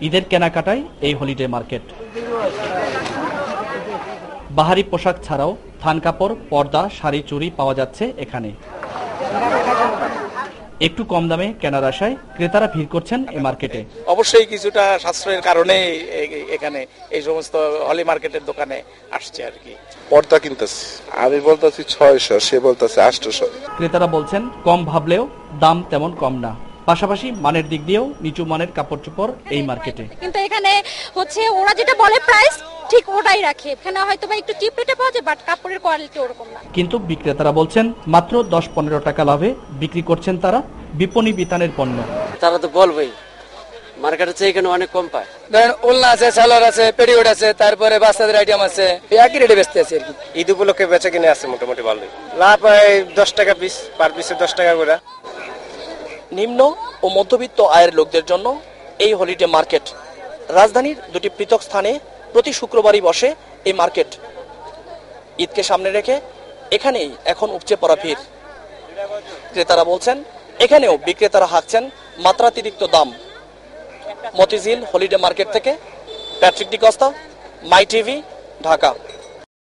ঈদের কেনাকাটায় এই হলিডে মার্কেট। বাহারি পোশাক ছাড়াও থান কাপড়, পর্দা, শাড়ি, চুড়ি পাওয়া যাচ্ছে এখানে। একটু কম দামে কেনার আশায় ক্রেতারা ভিড় করছেন এই মার্কেটে। অবশ্যই কিছুটা সাশ্রয়ের কারণে এখানে এই সমস্ত হলি মার্কেটের দোকানে আসছে আর কি। পর্দা কিনতেছি, আমি বলতেছি 600, সে বলতেছে 800। ক্রেতারা বলছেন কম ভাবলেও দাম তেমন কম না, পাশাপাশি মানের দিক দিয়েও নিচু মানের কাপড় চোপড় এই মার্কেটে। কিন্তু এখানে হচ্ছে ওরা যেটা বলে প্রাইস ঠিক ওটাই রাখে, এখানে হয়তো বা একটু চিপ রেটে পাওয়া যায়, বাট কাপড়ের কোয়ালিটি ওরকম না। কিন্তু বিক্রেতারা বলছেন মাত্র 10-15 টাকা লাভে বিক্রি করছেন তারা বিপণী বিতানের পণ্য। তারা তো বলবেই মার্কেটের চেয়ে এখানে অনেক কম পায়। ধরেন ওলনা আছে, সালোয়ার আছে, পেটিকোট আছে, তারপরে বাচ্চাদের আইটেম আছে, একই রেটে বেচতে আছে আর কি। ঈদ উপলক্ষে বেচা কিনে আছে মোটামুটি ভালোই লাভ হয়। 10 টাকা পিস, পার পিসে 10 টাকা করে। নিম্ন ও মধ্যবিত্ত আয়ের লোকদের জন্য এই হলিডে মার্কেট। রাজধানীর দুটি পৃথক স্থানে প্রতি শুক্রবারই বসে এই মার্কেট। ঈদকে সামনে রেখে এখানেই এখন উপচে পড়া ভিড়। ক্রেতারা বলছেন এখানেও বিক্রেতারা হাঁকছেন মাত্রাতিরিক্ত দাম। মতিঝিল হলিডে মার্কেট থেকে প্যাট্রিক ডি কস্তা, মাই টিভি, ঢাকা।